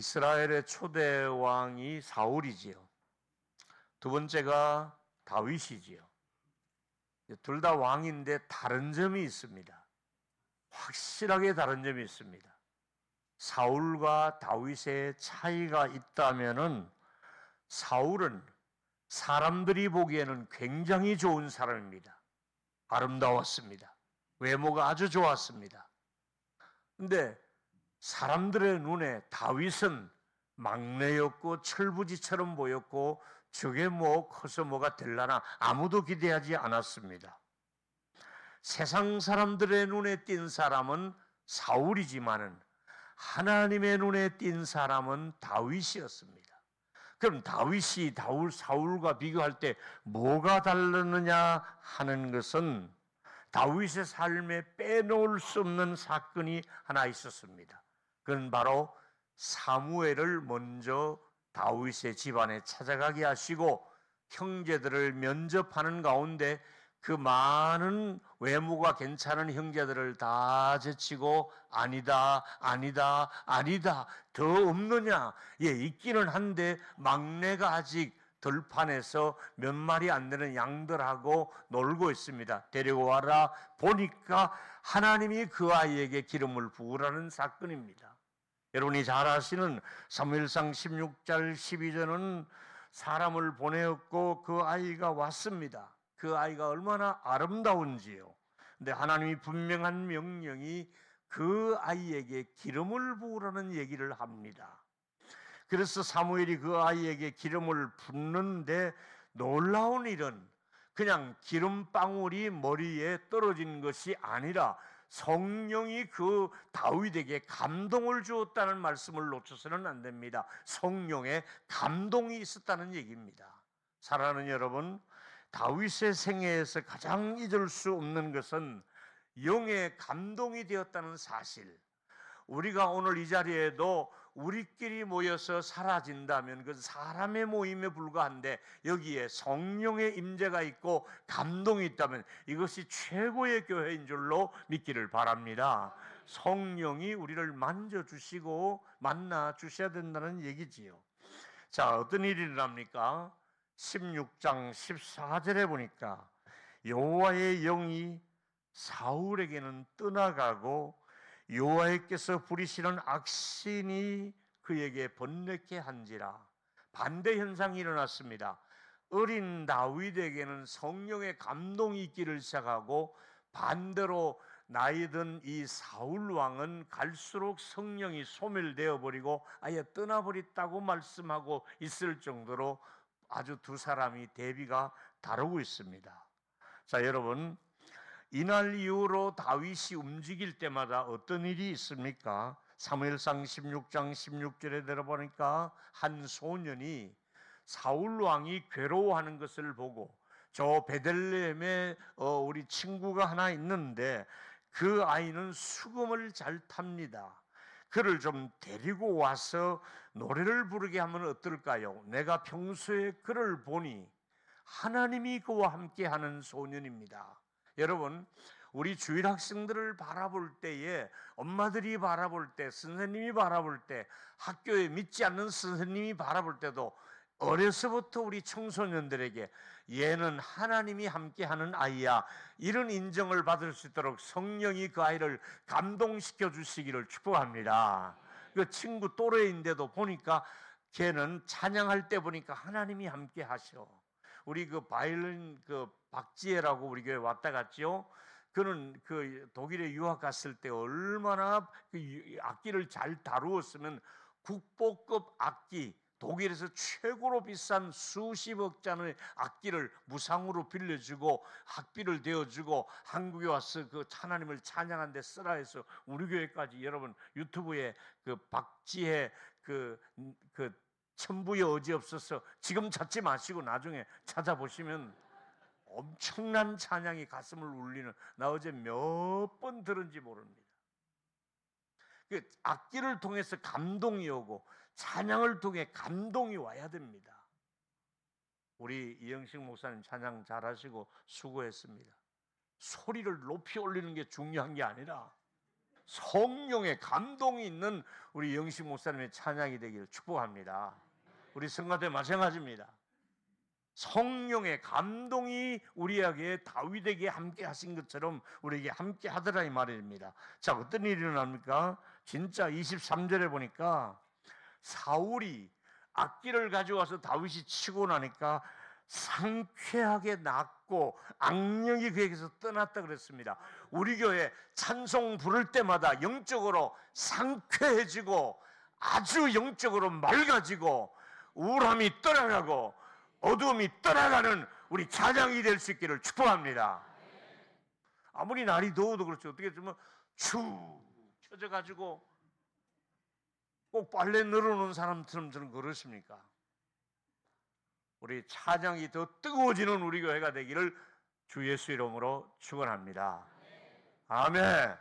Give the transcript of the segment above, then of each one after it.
이스라엘의 초대 왕이 사울이지요. 두 번째가 다윗이지요. 둘 다 왕인데 다른 점이 있습니다. 확실하게 다른 점이 있습니다. 사울과 다윗의 차이가 있다면은 사울은 사람들이 보기에는 굉장히 좋은 사람입니다. 아름다웠습니다. 외모가 아주 좋았습니다. 근데 사람들의 눈에 다윗은 막내였고 철부지처럼 보였고 저게 뭐 커서 뭐가 될라나 아무도 기대하지 않았습니다. 세상 사람들의 눈에 띈 사람은 사울이지만은 하나님의 눈에 띈 사람은 다윗이었습니다. 그럼 다윗이 사울과 비교할 때 뭐가 다르느냐 하는 것은 다윗의 삶에 빼놓을 수 없는 사건이 하나 있었습니다. 그건 바로 사무엘을 먼저 다윗의 집안에 찾아가게 하시고 형제들을 면접하는 가운데 그 많은 외모가 괜찮은 형제들을 다 제치고 아니다, 아니다, 아니다, 더 없느냐? 예, 있기는 한데 막내가 아직 들판에서 몇 마리 안 되는 양들하고 놀고 있습니다. 데리고 와라. 보니까 하나님이 그 아이에게 기름을 부으라는 사건입니다. 여러분이 잘 아시는 사무엘상 16장 12절은 사람을 보내었고 그 아이가 왔습니다. 그 아이가 얼마나 아름다운지요. 근데 하나님이 분명한 명령이 그 아이에게 기름을 부으라는 얘기를 합니다. 그래서 사무엘이 그 아이에게 기름을 붓는데 놀라운 일은 그냥 기름방울이 머리에 떨어진 것이 아니라 성령이 그 다윗에게 감동을 주었다는 말씀을 놓쳐서는 안 됩니다. 성령의 감동이 있었다는 얘기입니다. 사랑하는 여러분, 다윗의 생애에서 가장 잊을 수 없는 것은 영의 감동이 되었다는 사실. 우리가 오늘 이 자리에도 우리끼리 모여서 사라진다면 그 사람의 모임에 불과한데 여기에 성령의 임재가 있고 감동이 있다면 이것이 최고의 교회인 줄로 믿기를 바랍니다. 성령이 우리를 만져주시고 만나주셔야 된다는 얘기지요. 자, 어떤 일이 일어납니까? 16장 14절에 보니까 여호와의 영이 사울에게는 떠나가고 여호와께서 부리시는 악신이 그에게 번뇌케 한지라. 반대 현상이 일어났습니다. 어린 다윗에게는 성령의 감동이 있기를 시작하고 반대로 나이 든 이 사울 왕은 갈수록 성령이 소멸되어 버리고 아예 떠나버렸다고 말씀하고 있을 정도로 아주 두 사람이 대비가 다르고 있습니다. 자, 여러분, 이날 이후로 다윗이 움직일 때마다 어떤 일이 있습니까? 사무엘상 16장 16절에 들어보니까 한 소년이 사울 왕이 괴로워하는 것을 보고 저 베들레헴에 우리 친구가 하나 있는데 그 아이는 수금을 잘 탑니다. 그를 좀 데리고 와서 노래를 부르게 하면 어떨까요? 내가 평소에 그를 보니 하나님이 그와 함께하는 소년입니다. 여러분, 우리 주일 학생들을 바라볼 때에 엄마들이 바라볼 때, 선생님이 바라볼 때, 학교에 믿지 않는 선생님이 바라볼 때도 어려서부터 우리 청소년들에게 얘는 하나님이 함께하는 아이야, 이런 인정을 받을 수 있도록 성령이 그 아이를 감동시켜 주시기를 축복합니다. 그 친구 또래인데도 보니까 걔는 찬양할 때 보니까 하나님이 함께 하셔. 우리 그 바이올린 그 박지혜라고 우리 교회 왔다 갔죠. 그는 그 독일에 유학 갔을 때 얼마나 그 악기를 잘 다루었으면 국보급 악기, 독일에서 최고로 비싼 수십억 잔의 악기를 무상으로 빌려주고 학비를 대어주고 한국에 와서 그 하나님을 찬양한 데 쓰라 해서 우리 교회까지 여러분 유튜브에 그 박지혜 그 천부의 어지 없어서 지금 찾지 마시고 나중에 찾아보시면 엄청난 찬양이 가슴을 울리는, 나 어제 몇 번 들은지 모릅니다. 그 악기를 통해서 감동이 오고 찬양을 통해 감동이 와야 됩니다. 우리 이영식 목사님 찬양 잘하시고 수고했습니다. 소리를 높이 올리는 게 중요한 게 아니라 성령의 감동이 있는 우리 영식 목사님의 찬양이 되기를 축복합니다. 우리 성가대 마찬가지입니다. 성령의 감동이 우리에게 다윗에게 함께 하신 것처럼 우리에게 함께 하더라 이 말입니다. 자, 어떤 일이 일어납니까? 진짜 23절에 보니까 사울이 악기를 가져와서 다윗이 치고 나니까 상쾌하게 낫고 악령이 그에게서 떠났다 그랬습니다. 우리 교회 찬송 부를 때마다 영적으로 상쾌해지고 아주 영적으로 맑아지고 우울함이 떠나가고 어두움이 떠나가는 우리 찬양이 될 수 있기를 축복합니다. 아무리 날이 더워도 그렇죠. 어떻게 보면 축 처져가지고 꼭 빨래 널어놓은 사람처럼 저는 그렇습니까? 우리 찬양이 더 뜨거워지는 우리 교회가 되기를 주 예수 이름으로 축원합니다. 아멘.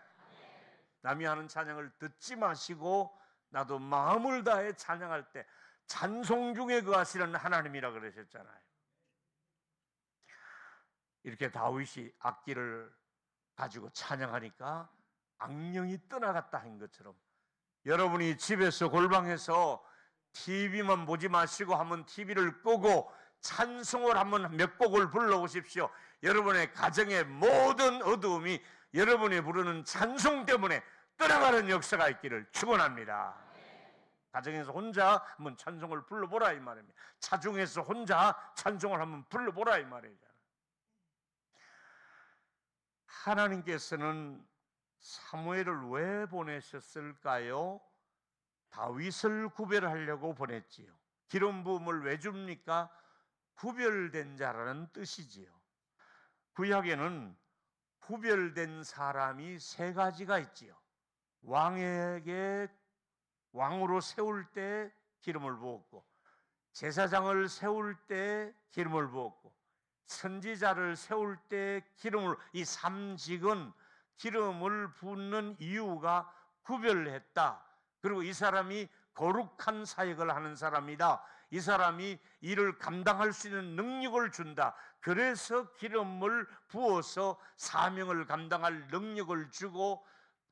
남이 하는 찬양을 듣지 마시고 나도 마음을 다해 찬양할 때 찬송 중에 거하시는 하나님이라 그러셨잖아요. 이렇게 다윗이 악기를 가지고 찬양하니까 악령이 떠나갔다 한 것처럼 여러분이 집에서 골방에서 TV만 보지 마시고 한번 TV를 끄고 찬송을 한번 몇 곡을 불러보십시오. 여러분의 가정의 모든 어두움이 여러분이 부르는 찬송 때문에 떠나가는 역사가 있기를 축원합니다. 가정에서 혼자 한번 찬송을 불러보라 이 말입니다. 차중에서 혼자 찬송을 한번 불러보라 이 말이잖아요. 하나님께서는 사무엘을 왜 보내셨을까요? 다윗을 구별하려고 보냈지요. 기름 부음을 왜 줍니까? 구별된 자라는 뜻이지요. 구약에는 구별된 사람이 세 가지가 있지요. 왕에게 왕으로 세울 때 기름을 부었고, 제사장을 세울 때 기름을 부었고, 선지자를 세울 때 기름을, 이 삼직은 기름을 붓는 이유가 구별했다. 그리고 이 사람이 거룩한 사역을 하는 사람이다. 이 사람이 이를 감당할 수 있는 능력을 준다. 그래서 기름을 부어서 사명을 감당할 능력을 주고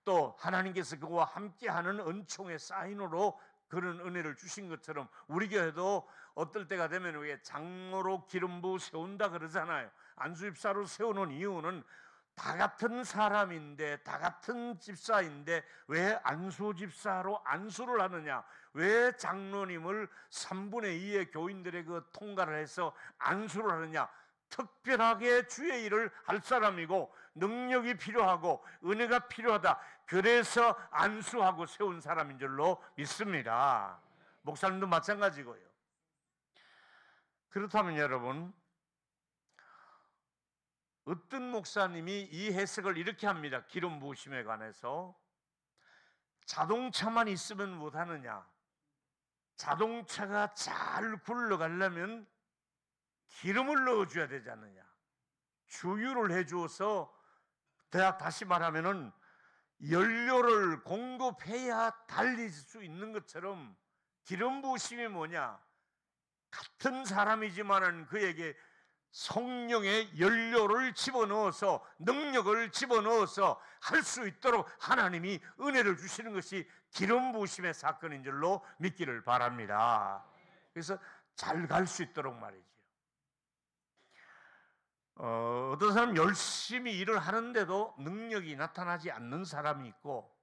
또 하나님께서 그와 함께하는 은총의 사인으로 그런 은혜를 주신 것처럼 우리 교회도 어떨 때가 되면 왜 장로로 기름 부어 세운다 그러잖아요. 안수집사로 세우는 이유는 다 같은 사람인데 다 같은 집사인데 왜 안수집사로 안수를 하느냐, 왜 장로님을 3분의 2의 교인들의 그 통과를 해서 안수를 하느냐, 특별하게 주의 일을 할 사람이고 능력이 필요하고 은혜가 필요하다. 그래서 안수하고 세운 사람인 줄로 믿습니다. 목사님도 마찬가지고요. 그렇다면 여러분, 어떤 목사님이 이 해석을 이렇게 합니다. 기름 부으심에 관해서 자동차만 있으면 못하느냐, 자동차가 잘 굴러가려면 기름을 넣어줘야 되지 않느냐, 주유를 해주어서 다시 말하면은 연료를 공급해야 달릴 수 있는 것처럼 기름 부으심이 뭐냐, 같은 사람이지만은 그에게 성령의 연료를 집어넣어서 능력을 집어넣어서 할 수 있도록 하나님이 은혜를 주시는 것이 기름 부으심의 사건인 줄로 믿기를 바랍니다. 그래서 잘 갈 수 있도록 말이죠. 어떤 사람 열심히 일을 하는데도 능력이 나타나지 않는 사람이 있고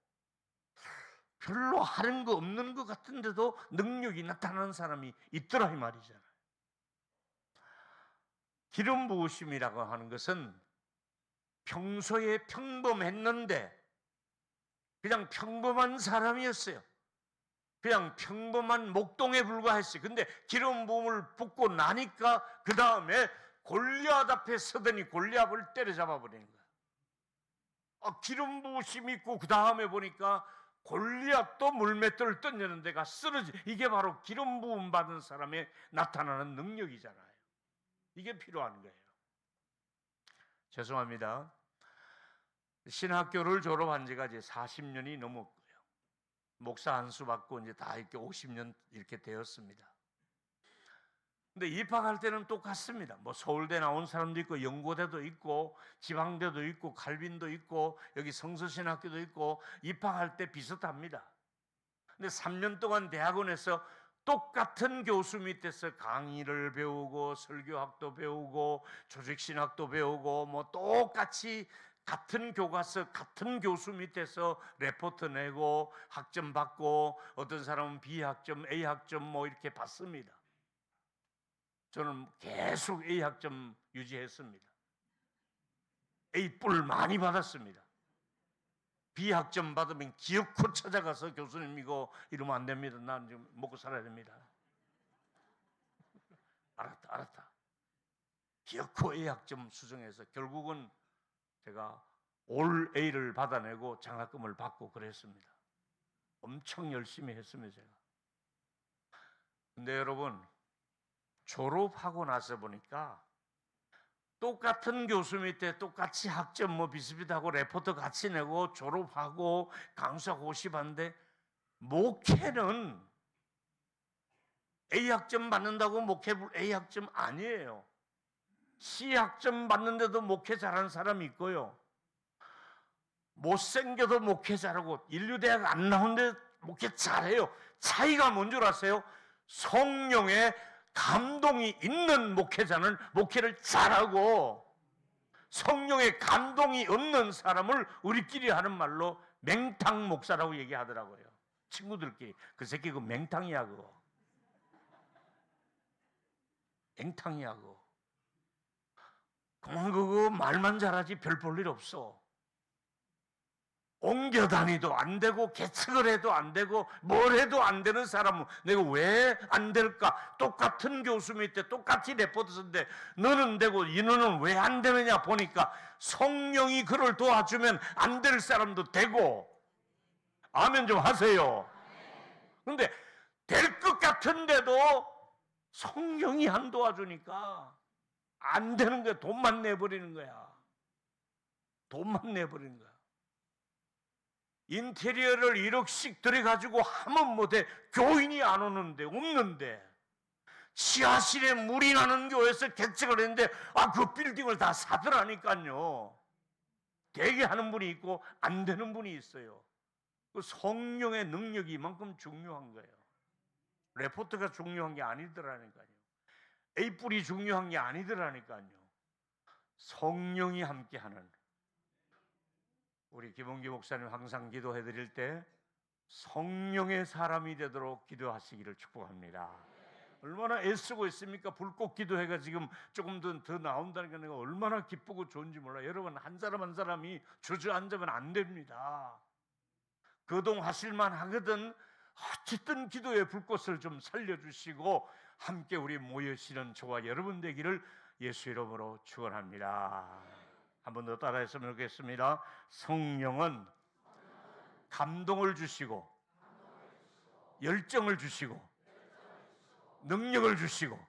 별로 하는 거 없는 것 같은데도 능력이 나타나는 사람이 있더라 이 말이잖아요. 기름 부으심이라고 하는 것은 평소에 평범했는데 그냥 평범한 사람이었어요. 그냥 평범한 목동에 불과했어요. 근데 기름 부음을 붓고 나니까 그 다음에 골리앗 앞에 서더니 골리앗을 때려잡아 버리는 거야. 기름 부으심이 있고 그 다음에 보니까 골리앗도 물맷돌을 던지는 데가 쓰러지. 이게 바로 기름 부음 받은 사람의 나타나는 능력이잖아요. 이게 필요한 거예요. 죄송합니다. 신학교를 졸업한 지가 이제 40년이 넘었고요. 목사 안수 받고 이제 다 이렇게 50년 이렇게 되었습니다. 근데 입학할 때는 똑같습니다. 뭐 서울대 나온 사람도 있고 연고대도 있고 지방대도 있고 칼빈도 있고 여기 성서신학교도 있고 입학할 때 비슷합니다. 근데 3년 동안 대학원에서 똑같은 교수 밑에서 강의를 배우고 설교학도 배우고 조직신학도 배우고 뭐 똑같이 같은 교과서 같은 교수 밑에서 레포트 내고 학점 받고 어떤 사람은 B학점, A학점 뭐 이렇게 받습니다. 저는 계속 A학점 유지했습니다. A뿔 많이 받았습니다. B학점 받으면 기어코 찾아가서 교수님 이거 이러면 안 됩니다. 난 지금 먹고 살아야 됩니다. 알았다. 기어코 A학점 수정해서 결국은 제가 올 A를 받아내고 장학금을 받고 그랬습니다. 엄청 열심히 했습니다, 제가. 근데 여러분, 졸업하고 나서 보니까 똑같은 교수 밑에 똑같이 학점 뭐 비슷비슷하고 레포트 같이 내고 졸업하고 강사 고시반데 목회는 A학점 받는다고 목회 A학점 아니에요. C학점 받는데도 목회 잘하는 사람이 있고요. 못생겨도 목회 잘하고 인류대학 안 나오는데 목회 잘해요. 차이가 뭔 줄 아세요? 성령의 감동이 있는 목회자는 목회를 잘하고 성령의 감동이 없는 사람을 우리끼리 하는 말로 맹탕 목사라고 얘기하더라고요. 친구들끼리. 그 새끼 그 맹탕이야 그거. 맹탕이야 그거. 그만 그거 말만 잘하지 별 볼 일 없어. 옮겨 다니도 안 되고 개척을 해도 안 되고 뭘 해도 안 되는 사람은 내가 왜 안 될까? 똑같은 교수 밑에 똑같이 레포트 썼는데 너는 되고 너는 왜 안 되느냐 보니까 성령이 그를 도와주면 안 될 사람도 되고. 아멘 좀 하세요. 그런데 될 것 같은데도 성령이 안 도와주니까 안 되는 거야. 돈만 내버리는 거야. 돈만 내버리는 거야. 인테리어를 1억씩 들여가지고 하면 못해. 교인이 안 오는데 없는데 지하실에 물이 나는 교회에서 개척을 했는데 그 빌딩을 다 사더라니까요. 되게 하는 분이 있고 안 되는 분이 있어요. 그 성령의 능력이 이만큼 중요한 거예요. 레포트가 중요한 게 아니더라니까요. A뿔이 중요한 게 아니더라니까요. 성령이 함께하는. 우리 김원기 목사님 항상 기도해 드릴 때 성령의 사람이 되도록 기도하시기를 축복합니다. 얼마나 애쓰고 있습니까? 불꽃 기도회가 지금 조금 더 나온다니까 내가 얼마나 기쁘고 좋은지 몰라요. 여러분 한 사람 한 사람이 주저앉으면 안 됩니다. 거동하실만 하거든. 어쨌든 기도의 불꽃을 좀 살려주시고 함께 우리 모여시는 저와 여러분 되기를 예수 이름으로 축원합니다. 한 번 더 따라했으면 좋겠습니다. 성령은 감동을 주시고 열정을 주시고 능력을 주시고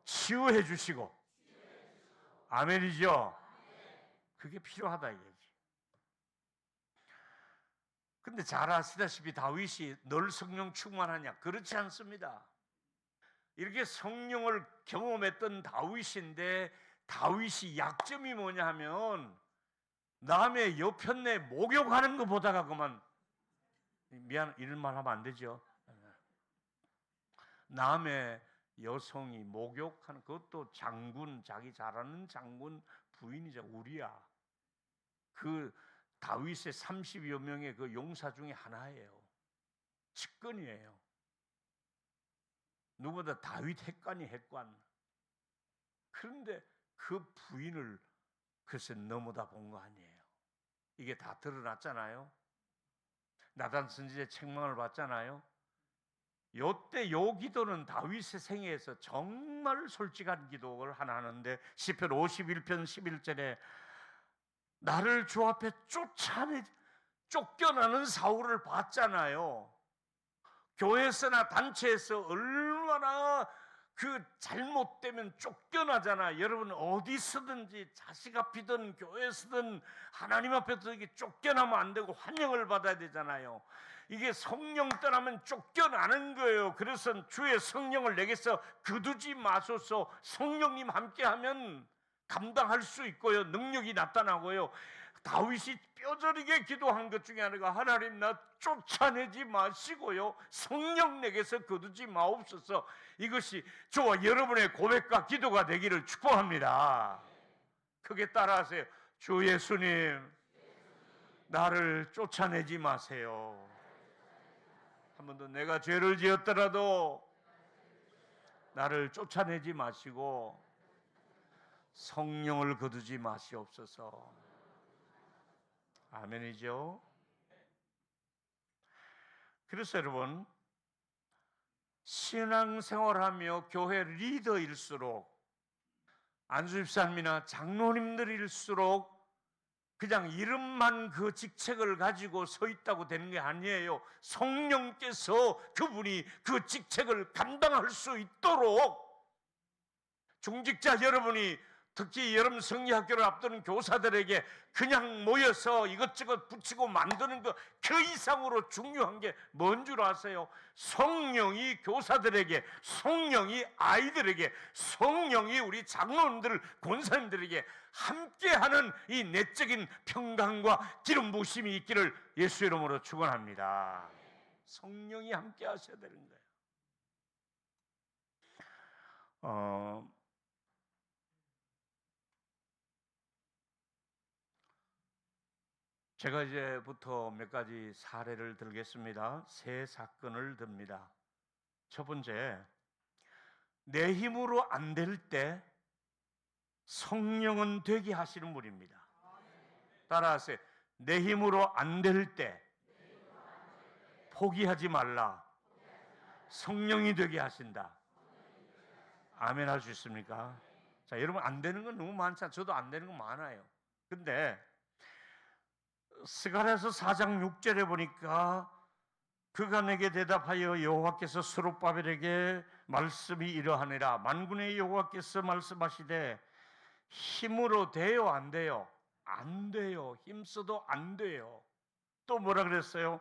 치유해 주시고 아멘이죠. 그게 필요하다 이거지. 근데 잘 아시다시피 다윗이 늘 성령 충만하냐? 그렇지 않습니다. 이렇게 성령을 경험했던 다윗인데 다윗이 약점이 뭐냐 하면 남의 여편네 목욕하는 거 보다가 그만 미안 이런 말 하면 안 되죠. 남의 여성이 목욕하는 그것도 장군 자기 잘하는 장군 부인이자 우리야. 그 다윗의 30여 명의 그 용사 중에 하나예요. 측근이에요. 누구보다 다윗 핵관이 핵관. 그런데 그 부인을 글쎄 너무다 본 거 아니에요. 이게 다 드러났잖아요. 나단 선지자의 책망을 받잖아요. 요때 요 기도는 다윗의 생애에서 정말 솔직한 기도를 하나 하는데 시편 51편 11절에 나를 주 앞에 쫓겨나는 사울을 봤잖아요. 교회에서나 단체에서 얼마나 그 잘못되면 쫓겨나잖아. 여러분 어디서든지 자식 앞이든 교회에서든 하나님 앞에서 쫓겨나면 안 되고 환영을 받아야 되잖아요. 이게 성령 떠나면 쫓겨나는 거예요. 그래서 주의 성령을 내게서 거두지 마소서. 성령님 함께하면 감당할 수 있고요, 능력이 나타나고요. 다윗이 뼈저리게 기도한 것 중에 하나가 하나님 나 쫓아내지 마시고요, 성령 내게서 거두지 마옵소서. 이것이 저와 여러분의 고백과 기도가 되기를 축복합니다. 크게 따라하세요. 주 예수님, 나를 쫓아내지 마세요. 한 번 더, 내가 죄를 지었더라도 나를 쫓아내지 마시고 성령을 거두지 마시옵소서. 아멘이죠. 그래서 여러분, 신앙생활하며 교회 리더일수록, 안수집사님이나 장로님들일수록 그냥 이름만 그 직책을 가지고 서 있다고 되는 게 아니에요. 성령께서 그분이 그 직책을 감당할 수 있도록 중직자 여러분이, 특히 여러분 성리학교를 앞두는 교사들에게 그냥 모여서 이것저것 붙이고 만드는 것 그 이상으로 중요한 게 뭔 줄 아세요? 성령이 교사들에게, 성령이 아이들에게, 성령이 우리 장로님들, 권사님들에게 함께하는 이 내적인 평강과 기름 부으심이 있기를 예수 이름으로 축원합니다. 성령이 함께 하셔야 되는 거예요. 제가 이제부터 몇 가지 사례를 들겠습니다. 세 사건을 듭니다. 첫 번째, 내 힘으로 안 될 때 성령은 되게 하시는 분입니다. 따라하세요. 내 힘으로 안 될 때 포기하지 말라. 성령이 되게 하신다. 아멘 할 수 있습니까? 자, 여러분, 안 되는 건 너무 많잖아요. 저도 안 되는 건 많아요. 근데 스가랴서 4장 6절에 보니까 그가 내게 대답하여 여호와께서 스룹바벨에게 말씀이 이러하니라. 만군의 여호와께서 말씀하시되 힘으로 돼요, 안 돼요? 안 돼요. 힘써도 안 돼요. 또 뭐라 그랬어요?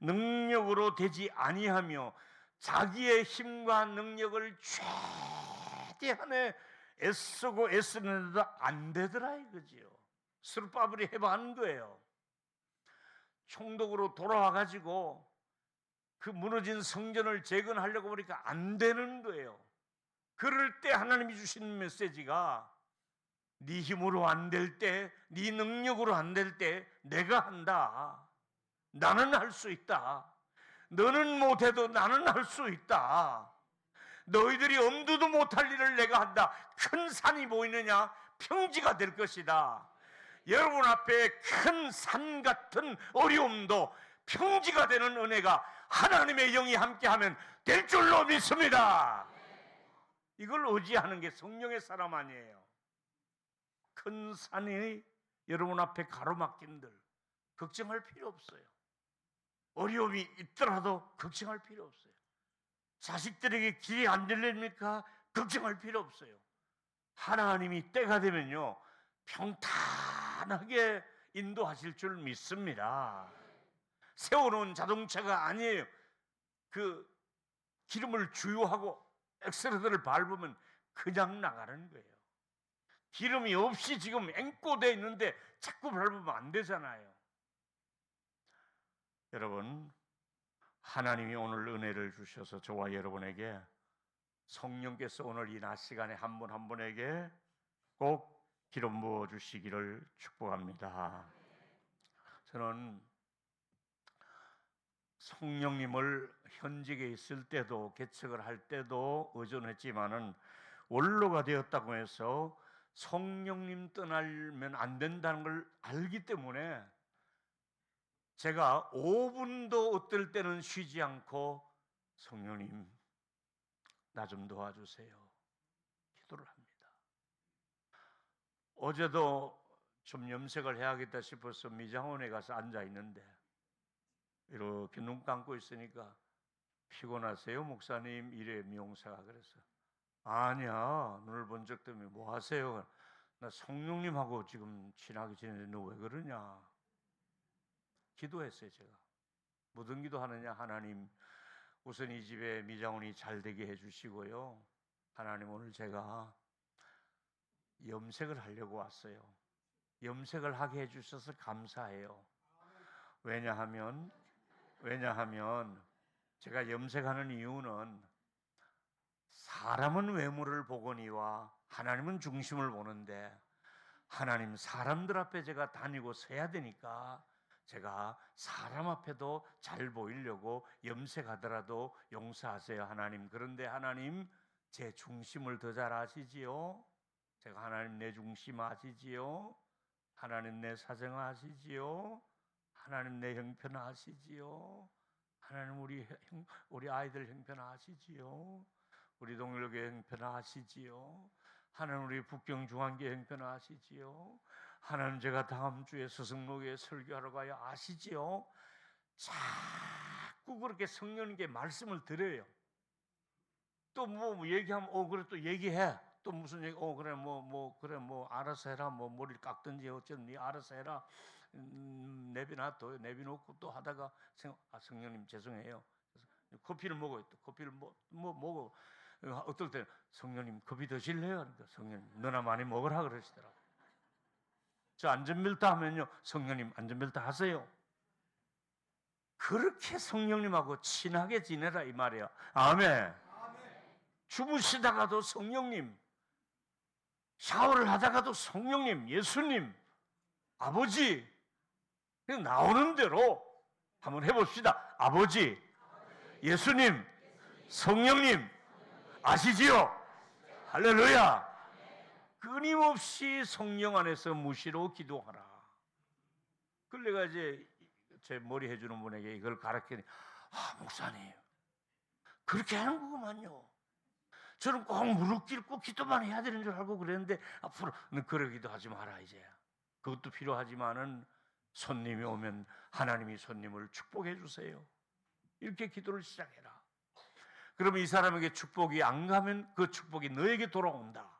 능력으로 되지 아니하며 자기의 힘과 능력을 최대한에 애쓰고 애쓰는데도 안 되더라 이거지요. 스룹바벨이 해봐한 거예요. 총독으로 돌아와가지고 그 무너진 성전을 재건하려고 보니까 안 되는 거예요. 그럴 때 하나님이 주시는 메시지가, 네 힘으로 안 될 때, 네 능력으로 안 될 때 내가 한다. 나는 할 수 있다. 너는 못해도 나는 할 수 있다. 너희들이 엄두도 못할 일을 내가 한다. 큰 산이 보이느냐? 평지가 될 것이다. 여러분 앞에 큰 산 같은 어려움도 평지가 되는 은혜가 하나님의 영이 함께하면 될 줄로 믿습니다. 이걸 의지하는 게 성령의 사람 아니에요. 큰 산이 여러분 앞에 가로막힌들 걱정할 필요 없어요. 어려움이 있더라도 걱정할 필요 없어요. 자식들에게 길이 안 열립니까? 걱정할 필요 없어요. 하나님이 때가 되면요 평탄하게 인도하실 줄 믿습니다. 세워놓은 자동차가 아니에요. 그 기름을 주유하고 엑셀레터를 밟으면 그냥 나가는 거예요. 기름이 없이 지금 앵꼬되어 있는데 자꾸 밟으면 안 되잖아요. 여러분, 하나님이 오늘 은혜를 주셔서 저와 여러분에게, 성령께서 오늘 이 낮 시간에 한 분 한 분에게 꼭 기름 부어 주시기를 축복합니다. 저는 성령님을 현직에 있을 때도 개척을 할 때도 의존했지만은 원로가 되었다고 해서 성령님 떠나면 안 된다는 걸 알기 때문에 제가 5분도 어떨 때는 쉬지 않고 성령님 나 좀 도와주세요 기도를 합니다. 어제도 좀 염색을 해야겠다 싶어서 미장원에 가서 앉아 있는데 이렇게 눈 감고 있으니까 피곤하세요 목사님? 이래 미용사가. 그래서 아니야, 눈을 본 적 때문에. 뭐 하세요? 나 성령님하고 지금 친하게 지내는데 너 왜 그러냐? 기도했어요 제가. 무슨 기도하느냐? 하나님, 우선 이 집에 미장원이 잘 되게 해주시고요. 하나님, 오늘 제가 염색을 하려고 왔어요. 염색을 하게 해주셔서 감사해요. 왜냐하면 제가 염색하는 이유는 사람은 외모를 보거니와 하나님은 중심을 보는데, 하나님, 사람들 앞에 제가 다니고 서야 되니까 제가 사람 앞에도 잘 보이려고 염색하더라도 용서하세요, 하나님. 그런데 하나님, 제 중심을 더 잘 아시지요? 제가 하나님 내 중심 아시지요? 하나님 내 사정 아시지요? 하나님 내 형편 아시지요? 하나님 우리 아이들 형편 아시지요? 우리 동일교회 형편 아시지요? 하나님 우리 북경중앙교회 형편 아시지요? 하나님 제가 다음 주에 서성로교회 설교하러 가요 아시지요? 자꾸 그렇게 성령님께 말씀을 드려요. 또 뭐 얘기하면 그래 또 얘기해. 또 무슨 얘기? 그래 뭐 알아서 해라. 뭐 머리를 깎든지 어쨌든 네 알아서 해라. 내비놓고 또 하다가 성령님 죄송해요. 커피를 먹어요. 또 커피를 먹어. 어떨 때 성령님 커피 드실래요? 그러니까 성령님 너나 많이 먹으라 그러시더라고요. 저 안전벨트 하면요, 성령님 안전벨트 하세요. 그렇게 성령님하고 친하게 지내라 이 말이에요. 아멘. 주무시다가도 성령님, 샤워를 하다가도 성령님, 예수님, 아버지, 그냥 나오는 대로 한번 해봅시다. 아버지, 예수님, 성령님, 아시지요? 할렐루야. 끊임없이 성령 안에서 무시로 기도하라. 그걸 내가 이제 제 머리 해주는 분에게 이걸 가르치니, 목사님 그렇게 하는 거구만요. 저는 꼭 무릎 꿇고 기도만 해야 되는 줄 알고 그랬는데 앞으로는 그러기도 하지 마라. 이제 그것도 필요하지만은 손님이 오면 하나님이 손님을 축복해 주세요. 이렇게 기도를 시작해라. 그러면 이 사람에게 축복이 안 가면 그 축복이 너에게 돌아온다.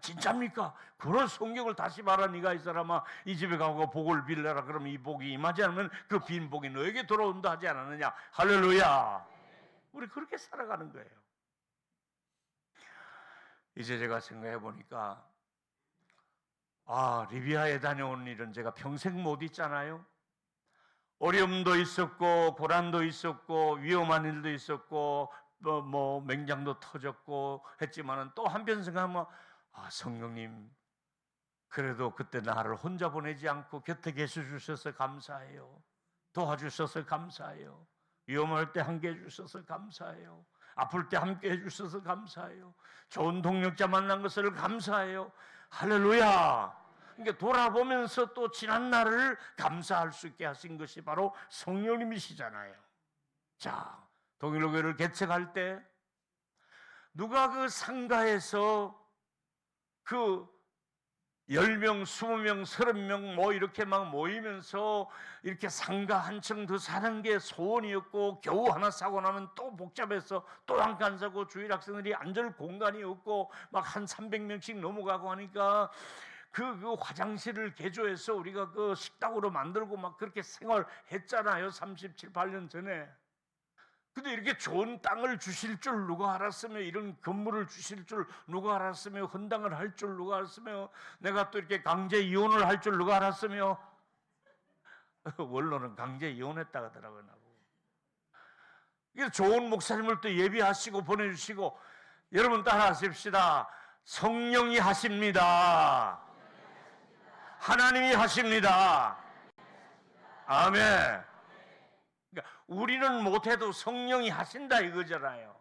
진짜입니까? 그런 성경을 다시 봐라. 네가 이 사람아 이 집에 가고 복을 빌려라. 그러면 이 복이 임하지 않으면 그 빈 복이 너에게 돌아온다 하지 않았느냐. 할렐루야. 우리 그렇게 살아가는 거예요. 이제 제가 생각해 보니까 리비아에 다녀온 일은 제가 평생 못 잊잖아요. 어려움도 있었고 고난도 있었고 위험한 일도 있었고 뭐 맹장도 터졌고 했지만은 또 한편 생각하면 성령님 그래도 그때 나를 혼자 보내지 않고 곁에 계셔 주셔서 감사해요. 도와주셔서 감사해요. 위험할 때 함께 해주셔서 감사해요. 아플 때 함께 해주셔서 감사해요. 좋은 동력자 만난 것을 감사해요. 할렐루야. 그러니까 돌아보면서 또 지난 날을 감사할 수 있게 하신 것이 바로 성령님이시잖아요. 자, 동일교회를 개척할 때 누가 그 상가에서 그 10명, 20명, 30명 뭐 이렇게 막 모이면서 이렇게 상가 한 층 더 사는 게 소원이었고 겨우 하나 사고 나면 또 복잡해서 또 한 칸 사고 주일 학생들이 앉을 공간이 없고 막 한 300명씩 넘어가고 하니까 그 화장실을 개조해서 우리가 그 식당으로 만들고 막 그렇게 생활했잖아요. 37, 8년 전에. 근데 이렇게 좋은 땅을 주실 줄 누가 알았으며 이런 건물을 주실 줄 누가 알았으며 헌당을 할 줄 누가 알았으며 내가 또 이렇게 강제 이혼을 할 줄 누가 알았으며 원로는 강제 이혼했다 하더라고요. 좋은 목사님을 또 예비하시고 보내주시고 여러분 따라하십시다. 성령이 하십니다. 하나님이 하십니다. 아멘. 그러니까 우리는 못해도 성령이 하신다 이거잖아요.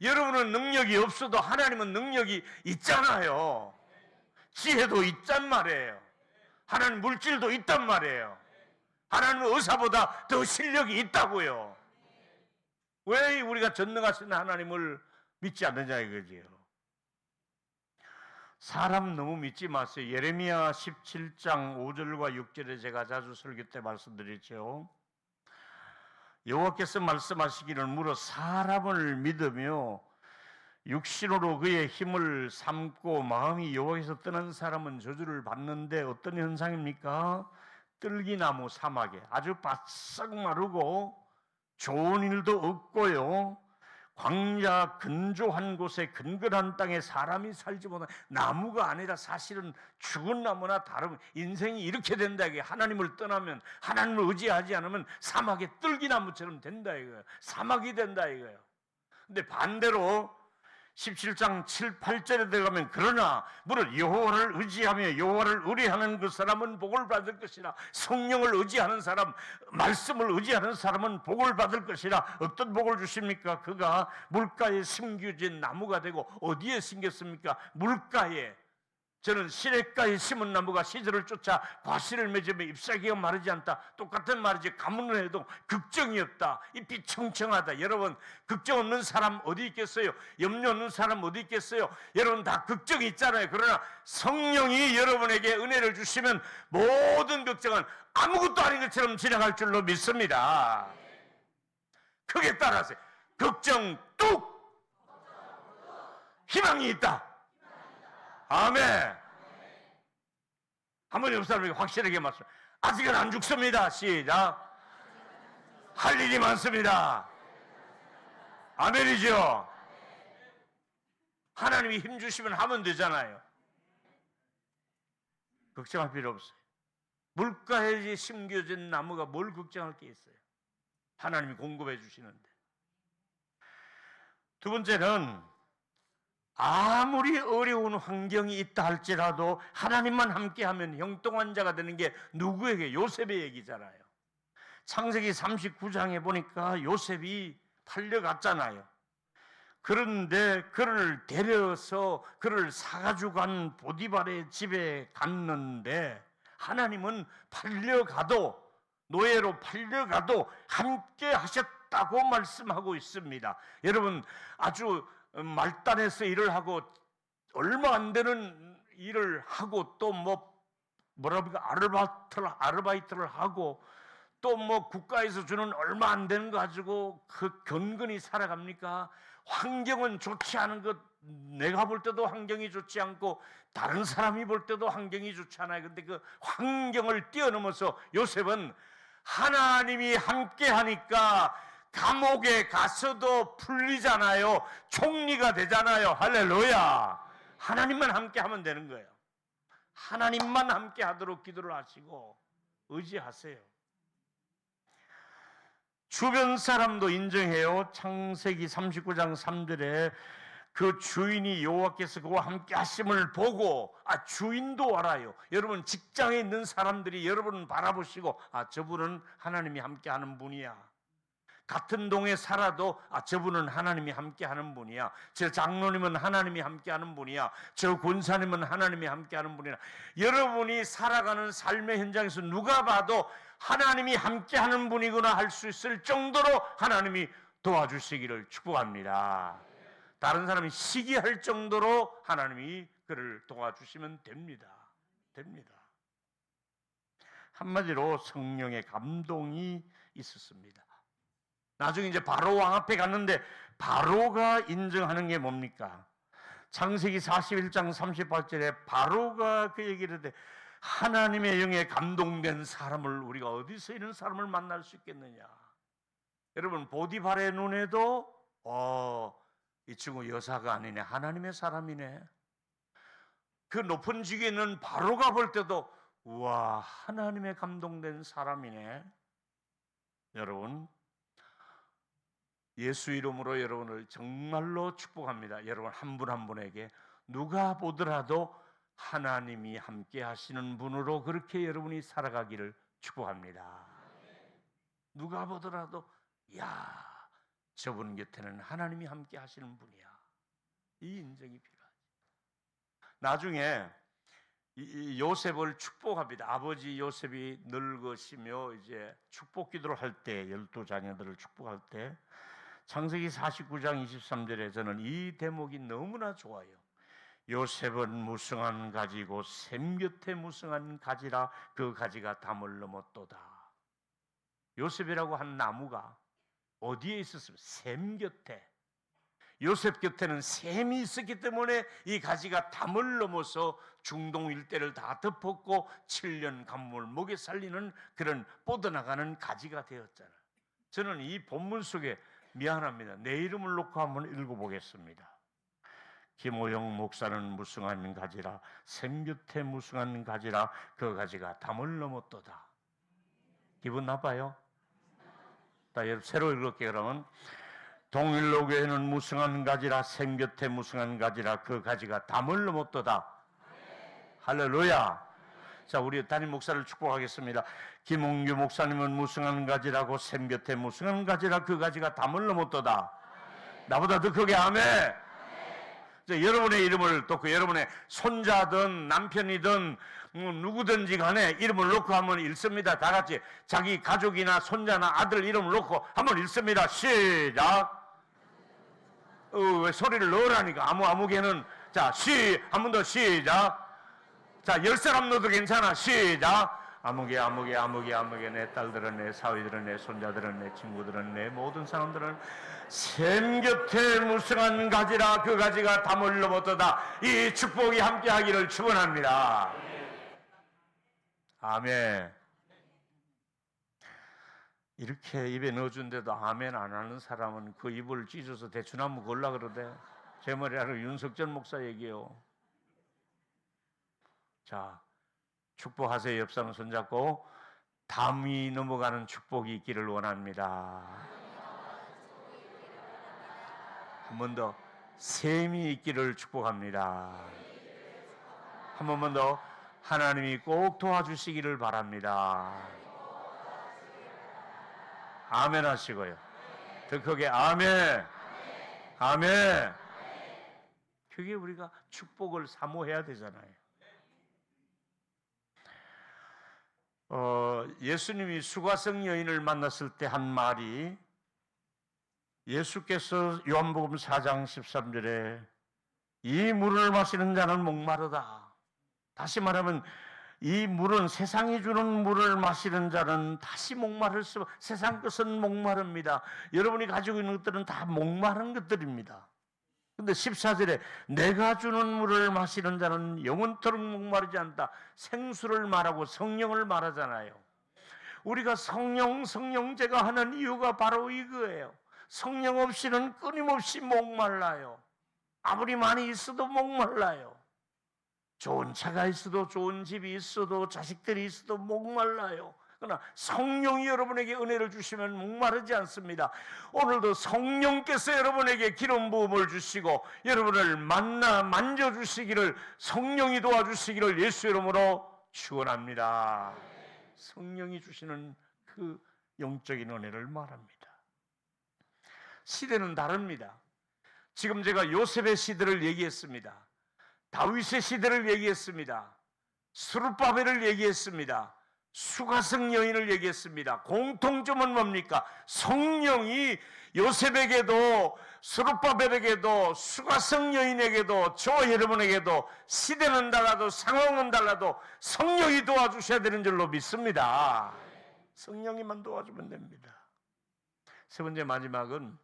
여러분은 능력이 없어도 하나님은 능력이 있잖아요. 지혜도 있단 말이에요. 하나님 물질도 있단 말이에요. 하나님은 의사보다 더 실력이 있다고요. 왜 우리가 전능하신 하나님을 믿지 않느냐 이거지요. 사람 너무 믿지 마세요. 예레미야 17장 5절과 6절에 제가 자주 설교 때 말씀드렸죠. 여호와께서 말씀하시기를 물어 사람을 믿으며 육신으로 그의 힘을 삼고 마음이 여호와께서 떠난 사람은 저주를 받는데 어떤 현상입니까? 뜰기나무 사막에 아주 바싹 마르고 좋은 일도 없고요, 광야 근조한 곳에 근근한 땅에 사람이 살지 못한 나무가 아니라 사실은 죽은 나무나 다름, 인생이 이렇게 된다 이게. 하나님을 떠나면, 하나님을 의지하지 않으면 사막의 뜰기나무처럼 된다 이거예요. 사막이 된다 이거예요. 근데 반대로 17장 7, 8절에 들어가면 그러나 무릇 여호와를 의지하며 여호와를 의뢰하는 그 사람은 복을 받을 것이라. 성령을 의지하는 사람, 말씀을 의지하는 사람은 복을 받을 것이라. 어떤 복을 주십니까? 그가 물가에 심겨진 나무가 되고. 어디에 심겼습니까? 물가에. 저는 시냇가에 심은 나무가 시절을 쫓아 과실을 맺으며 잎사귀가 마르지 않다. 똑같은 말이지. 가문을 해도 걱정이 없다. 잎이 청청하다. 여러분, 걱정 없는 사람 어디 있겠어요? 염려 없는 사람 어디 있겠어요? 여러분 다 걱정이 있잖아요. 그러나 성령이 여러분에게 은혜를 주시면 모든 걱정은 아무것도 아닌 것처럼 지나갈 줄로 믿습니다. 크게 따라하세요. 걱정 뚝! 희망이 있다. 아멘. 한번 옆 사람에게 확실하게 말씀. 아직은 안 죽습니다. 시작. 할 일이 많습니다. 아멘이죠. 하나님이 힘 주시면 하면 되잖아요. 걱정할 필요 없어요. 물가에 심겨진 나무가 뭘 걱정할 게 있어요? 하나님이 공급해 주시는데. 두 번째는 아무리 어려운 환경이 있다 할지라도 하나님만 함께하면 형통한 자가 되는 게 누구에게? 요셉의 얘기잖아요. 창세기 39장에 보니까 요셉이 팔려갔잖아요. 그런데 그를 데려서 그를 사가지고 간 보디발의 집에 갔는데 하나님은 팔려가도, 노예로 팔려가도 함께 하셨다고 말씀하고 있습니다. 여러분, 아주 말단에서 일을 하고 얼마 안 되는 일을 하고 또 아르바이트를 하고 또 국가에서 주는 얼마 안 되는 거 가지고 그 견근히 살아갑니까? 환경은 좋지 않은 것, 내가 볼 때도 환경이 좋지 않고 다른 사람이 볼 때도 환경이 좋지 않아요. 근데 그 환경을 뛰어넘어서 요셉은 하나님이 함께 하니까 감옥에 가서도 풀리잖아요. 총리가 되잖아요. 할렐루야. 하나님만 함께 하면 되는 거예요. 하나님만 함께 하도록 기도를 하시고 의지하세요. 주변 사람도 인정해요. 창세기 39장 3절에 그 주인이 여호와께서 그와 함께 하심을 보고, 주인도 알아요. 여러분 직장에 있는 사람들이 여러분을 바라보시고, 저분은 하나님이 함께 하는 분이야. 같은 동에 살아도 저분은 하나님이 함께하는 분이야. 저 장로님은 하나님이 함께하는 분이야. 저 권사님은 하나님이 함께하는 분이야. 여러분이 살아가는 삶의 현장에서 누가 봐도 하나님이 함께하는 분이구나 할 수 있을 정도로 하나님이 도와주시기를 축복합니다. 다른 사람이 시기할 정도로 하나님이 그를 도와주시면 됩니다. 한마디로 성령의 감동이 있었습니다. 나중에 이제 바로 왕 앞에 갔는데 바로가 인정하는 게 뭡니까? 창세기 41장 38절에 바로가 그 얘기를 하되 하나님의 영에 감동된 사람을 우리가 어디서 이런 사람을 만날 수 있겠느냐. 여러분 보디발의 눈에도 이 친구 여사가 아니네, 하나님의 사람이네. 그 높은 직에 있는 바로가 볼 때도 우와, 하나님의 감동된 사람이네. 여러분, 예수 이름으로 여러분을 정말로 축복합니다. 여러분 한 분 한 분에게 누가 보더라도 하나님이 함께 하시는 분으로 그렇게 여러분이 살아가기를 축복합니다. 누가 보더라도 저분 곁에는 하나님이 함께 하시는 분이야. 이 인정이 필요하죠. 나중에 이 요셉을 축복합니다. 아버지 요셉이 늙으시며 이제 축복 기도를 할 때, 12자녀들을 축복할 때 창세기 49장 23절에 저는 이 대목이 너무나 좋아요. 요셉은 무성한 가지고 샘 곁에 무성한 가지라 그 가지가 담을 넘었도다. 요셉이라고 한 나무가 어디에 있었습니까? 샘 곁에. 요셉 곁에는 샘이 있었기 때문에 이 가지가 담을 넘어서 중동 일대를 다 덮었고 7년 간목을 목에 살리는 그런 뻗어나가는 가지가 되었잖아요. 저는 이 본문 속에 미안합니다. 내 이름을 놓고 한번 읽어보겠습니다. 김호영 목사는 무성한 가지라 샘 곁에 무성한 가지라 그 가지가 담을 넘었도다. 기분 나빠요? 자, 여러분 새로 읽을게요. 그러면 동일로교회는 무성한 가지라 샘 곁에 무성한 가지라 그 가지가 담을 넘었도다. 할렐루야. 자, 우리 담임 목사를 축복하겠습니다. 김홍규 목사님은 무성한 가지라고 샘 곁에 무성한 가지라 그 가지가 담을 넘었도다. 나보다 더 크게 아멘. 자, 여러분의 이름을 또 그 여러분의 손자든 남편이든 누구든지 간에 이름을 놓고 한번 읽습니다. 다 같이 자기 가족이나 손자나 아들 이름을 놓고 한번 읽습니다. 시작. 왜 소리를 넣으라니까. 아무개는. 자, 한 번 더 시작. 자, 10사람 넣어도 괜찮아. 시작. 아무개 내 딸들은 내 사위들은 내 손자들은 내 친구들은 내 모든 사람들은 샘 곁에 무성한 가지라 그 가지가 담을 넘었도다. 이 축복이 함께하기를 축원합니다. 아멘. 이렇게 입에 넣어준데도 아멘 안 하는 사람은 그 입을 찢어서 대추나무 걸라 그러대. 제 머리 아래 윤석전 목사 얘기요. 자, 축복하세요. 옆 사람 손잡고 담이 넘어가는 축복이 있기를 원합니다. 한 번 더 샘이 있기를 축복합니다. 한 번만 더 하나님이 꼭 도와주시기를 바랍니다. 아멘 하시고요. 더 크게 아멘. 아멘. 그게 우리가 축복을 사모해야 되잖아요. 예수님이 수가성 여인을 만났을 때 한 말이 예수께서 요한복음 4장 13절에 이 물을 마시는 자는 목마르다. 다시 말하면 이 물은 세상이 주는 물을 마시는 자는 다시 목마를 수 세상 것은 목마릅니다. 여러분이 가지고 있는 것들은 다 목마른 것들입니다. 근데 14절에 내가 주는 물을 마시는 자는 영원토록 목마르지 않다. 생수를 말하고 성령을 말하잖아요. 우리가 성령제가 하는 이유가 바로 이거예요. 성령 없이는 끊임없이 목말라요. 아무리 많이 있어도 목말라요. 좋은 차가 있어도 좋은 집이 있어도 자식들이 있어도 목말라요. 그러나 성령이 여러분에게 은혜를 주시면 목마르지 않습니다. 오늘도 성령께서 여러분에게 기름 부음을 주시고 여러분을 만져주시기를 성령이 도와주시기를 예수 이름으로 축원합니다. 성령이 주시는 그 영적인 은혜를 말합니다. 시대는 다릅니다. 지금 제가 요셉의 시대를 얘기했습니다. 다윗의 시대를 얘기했습니다. 스룹바벨을 얘기했습니다. 수가성 여인을 얘기했습니다. 공통점은 뭡니까? 성령이 요셉에게도 스룹바벨에게도 수가성 여인에게도 저 여러분에게도 시대는 달라도 상황은 달라도 성령이 도와주셔야 되는 줄로 믿습니다. 성령이만 도와주면 됩니다. 세 번째 마지막은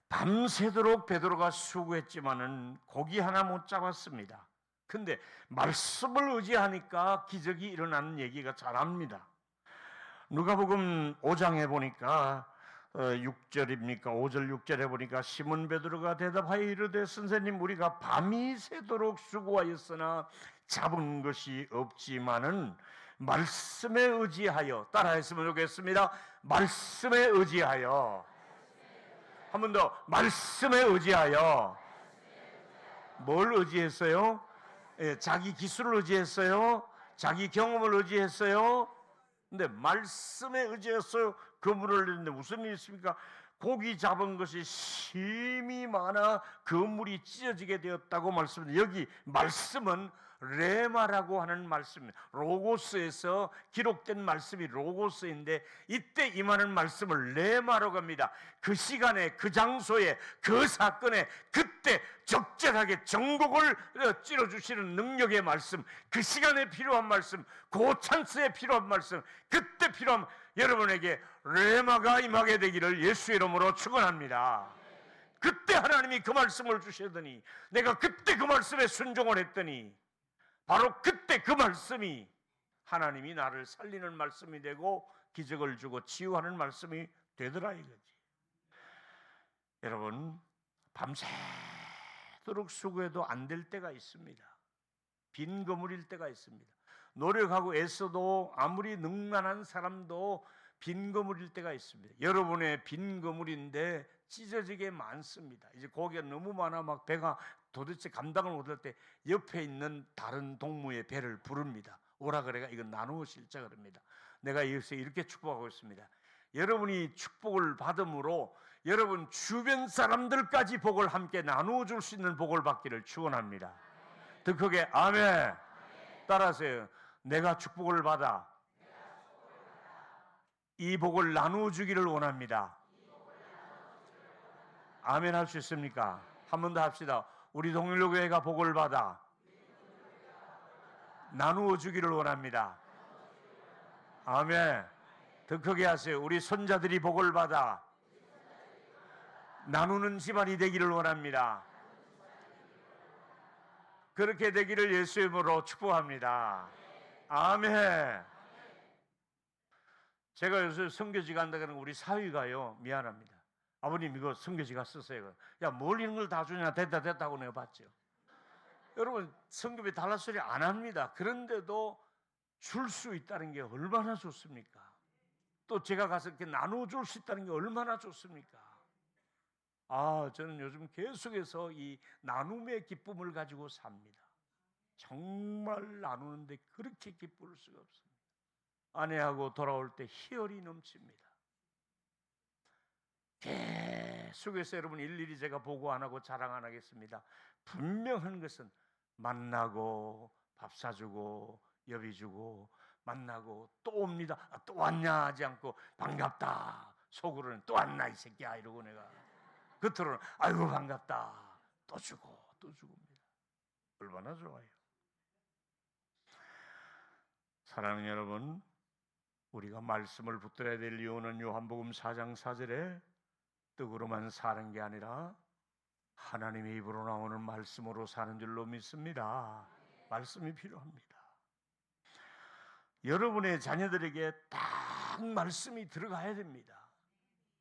밤새도록 베드로가 수고했지만은 고기 하나 못 잡았습니다. 근데 말씀을 의지하니까 기적이 일어나는 얘기가 잘합니다. 누가복음 5장에 보니까 6절입니까? 5절 6절에 보니까 시몬 베드로가 대답하여 이르되 선생님 우리가 밤이 새도록 수고하였으나 잡은 것이 없지만은 말씀에 의지하여 따라했으면 좋겠습니다. 말씀에 의지하여 한 번 더 말씀에 의지하여 뭘 의지했어요? 자기 기술을 의지했어요? 자기 경험을 의지했어요? 근데 말씀에 의지했어요. 그물을 내는데 무슨 일이 있습니까? 고기 잡은 것이 힘이 많아 그물이 찢어지게 되었다고 말씀합니다. 여기 말씀은 레마라고 하는 말씀입니다. 로고스에서 기록된 말씀이 로고스인데 이때 임하는 말씀을 레마라고 합니다. 그 시간에 그 장소에 그 사건에 그때 적절하게 정곡을 찔러주시는 능력의 말씀, 그 시간에 필요한 말씀, 그 찬스에 필요한 말씀, 그때 필요한 여러분에게 레마가 임하게 되기를 예수의 이름으로 축원합니다. 그때 하나님이 그 말씀을 주시더니 내가 그때 그 말씀에 순종을 했더니 바로 그때 그 말씀이 하나님이 나를 살리는 말씀이 되고 기적을 주고 치유하는 말씀이 되더라 이거지. 여러분, 밤새도록 수고해도 안 될 때가 있습니다. 빈 거물일 때가 있습니다. 노력하고 애써도 아무리 능란한 사람도 빈 거물일 때가 있습니다. 여러분의 빈 거물인데 찢어지게 많습니다. 이제 고기가 너무 많아 막 배가 도대체 감당을 못할 때 옆에 있는 다른 동무의 배를 부릅니다. 오라 그래가 이건 나누어 실자 그럽니다. 내가 여기서 이렇게 축복하고 있습니다. 여러분이 축복을 받음으로 여러분 주변 사람들까지 복을 함께 나누어 줄 수 있는 복을 받기를 축원합니다. 더 크게 아멘. 따라하세요. 내가 축복을 받아 이 복을 나누어 주기를 원합니다. 아멘 할 수 있습니까? 한 번 더 합시다. 우리 동일교회가 복을 받아 나누어 주기를 원합니다. 아멘. 더 크게 하세요. 우리 손자들이 복을 받아 나누는 집안이 되기를 원합니다. 그렇게 되기를 예수의 이름으로 축복합니다. 아멘. 제가 요새 선교지 간다 그러는 우리 사위가요, 미안합니다. 아버님 이거 선교지 갔었어요. 야, 뭘 이런 걸 다 주냐. 됐다 하고 내가 봤죠. 여러분 선교비 달라 소리 안 합니다. 그런데도 줄 수 있다는 게 얼마나 좋습니까? 또 제가 가서 이렇게 나눠줄 수 있다는 게 얼마나 좋습니까? 저는 요즘 계속해서 이 나눔의 기쁨을 가지고 삽니다. 정말 나누는데 그렇게 기쁠 수가 없습니다. 아내하고 돌아올 때 희열이 넘칩니다. 계속해서 여러분 일일이 제가 보고 안 하고 자랑 안 하겠습니다. 분명한 것은 만나고 밥 사주고 여비 주고 만나고 또 옵니다. 또 왔냐 하지 않고 반갑다. 속으로는 또 왔나 이 새끼야 이러고 내가 겉으로는 아이고 반갑다. 또 주고 또 주고입니다. 얼마나 좋아요. 사랑하는 여러분, 우리가 말씀을 붙들어야 될 이유는 요한복음 4장 4절에 떡으로만 사는 게 아니라 하나님의 입으로 나오는 말씀으로 사는 줄로 믿습니다. 말씀이 필요합니다. 여러분의 자녀들에게 딱 말씀이 들어가야 됩니다.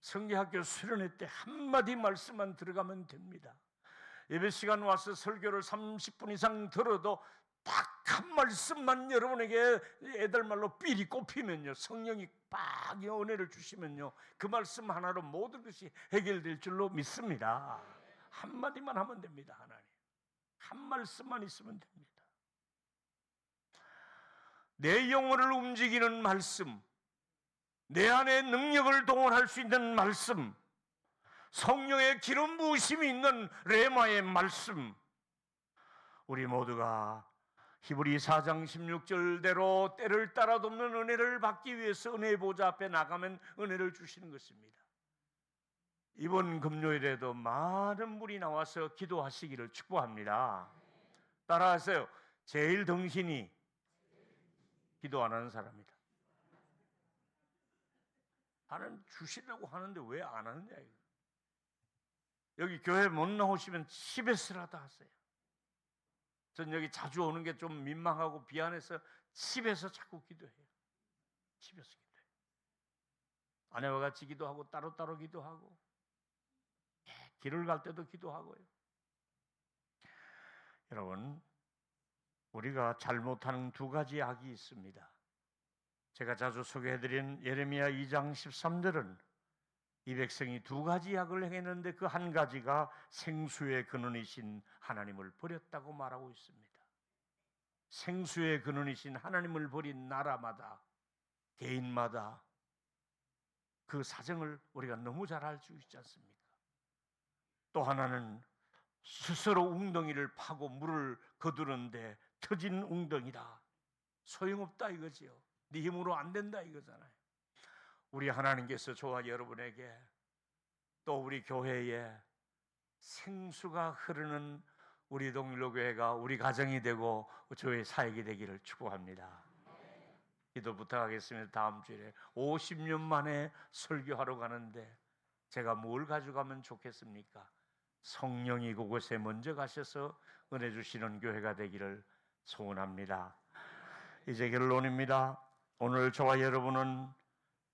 성경학교 수련회 때 한마디 말씀만 들어가면 됩니다. 예배 시간 와서 설교를 30분 이상 들어도 딱 한 말씀만 여러분에게 애들 말로 삘이 꼽히면요, 성령이 빡 은혜를 주시면요, 그 말씀 하나로 모든 것이 해결될 줄로 믿습니다. 한마디만 하면 됩니다. 하나님 한 말씀만 있으면 됩니다. 내 영혼을 움직이는 말씀, 내 안에 능력을 동원할 수 있는 말씀, 성령의 기름 부으심이 있는 레마의 말씀, 우리 모두가 히브리 4장 16절대로 때를 따라 돕는 은혜를 받기 위해서 은혜의 보좌 앞에 나가면 은혜를 주시는 것입니다. 이번 금요일에도 많은 분이 나와서 기도하시기를 축복합니다. 따라하세요. 제일 덩신이 기도 안 하는 사람이다. 하나님 주시려고 하는데 왜 안 하느냐 이거. 여기 교회 못 나오시면 집에서라도 하세요. 전 여기 자주 오는 게 좀 민망하고 미안해서 집에서 자꾸 기도해요. 집에서 기도해요. 아내와 같이 기도하고 따로따로 기도하고 길을 갈 때도 기도하고요. 여러분, 우리가 잘못하는 두 가지 악이 있습니다. 제가 자주 소개해드린 예레미야 2장 13절은 이 백성이 두 가지 악을 행했는데 그 한 가지가 생수의 근원이신 하나님을 버렸다고 말하고 있습니다. 생수의 근원이신 하나님을 버린 나라마다 개인마다 그 사정을 우리가 너무 잘 알 수 있지 않습니까? 또 하나는 스스로 웅덩이를 파고 물을 거두는데 터진 웅덩이다. 소용없다 이거지요. 네 힘으로 안 된다 이거잖아요. 우리 하나님께서 저와 여러분에게 또 우리 교회에 생수가 흐르는 우리 동일로교회가 우리 가정이 되고 저의 사역이 되기를 축복합니다. 기도 부탁하겠습니다. 다음 주에 50년 만에 설교하러 가는데 제가 뭘 가져가면 좋겠습니까? 성령이 그곳에 먼저 가셔서 은혜 주시는 교회가 되기를 소원합니다. 이제 결론입니다. 오늘 저와 여러분은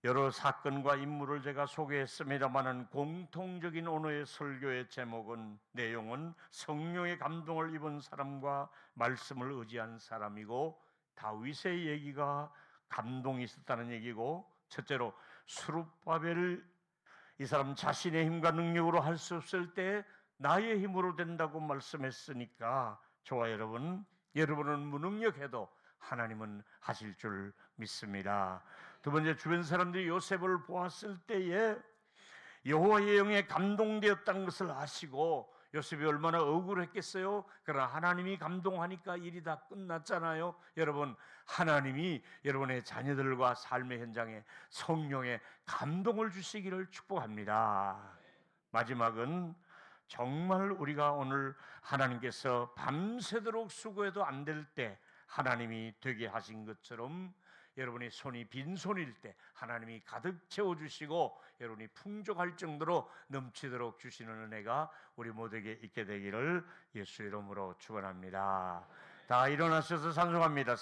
여러 사건과 인물을 제가 소개했습니다마는 공통적인 오늘의 설교의 제목은, 내용은 성령의 감동을 입은 사람과 말씀을 의지한 사람이고, 다윗의 얘기가 감동이 있었다는 얘기고, 첫째로 스룹바벨, 이 사람 자신의 힘과 능력으로 할 수 없을 때 나의 힘으로 된다고 말씀했으니까 저와 여러분은 무능력해도 하나님은 하실 줄 믿습니다. 두 번째, 주변 사람들이 요셉을 보았을 때에 여호와의 영에 감동되었다는 것을 아시고, 요셉이 얼마나 억울했겠어요. 그러나 하나님이 감동하니까 일이 다 끝났잖아요. 여러분, 하나님이 여러분의 자녀들과 삶의 현장에 성령의 감동을 주시기를 축복합니다. 마지막은 정말 우리가 오늘 하나님께서 밤새도록 수고해도 안 될 때 하나님이 되게 하신 것처럼, 여러분의 손이 빈손일 때 하나님이 가득 채워주시고 여러분이 풍족할 정도로 넘치도록 주시는 은혜가 우리 모두에게 있게 되기를 예수 이름으로 축원합니다. 다 일어나셔서 찬송합니다.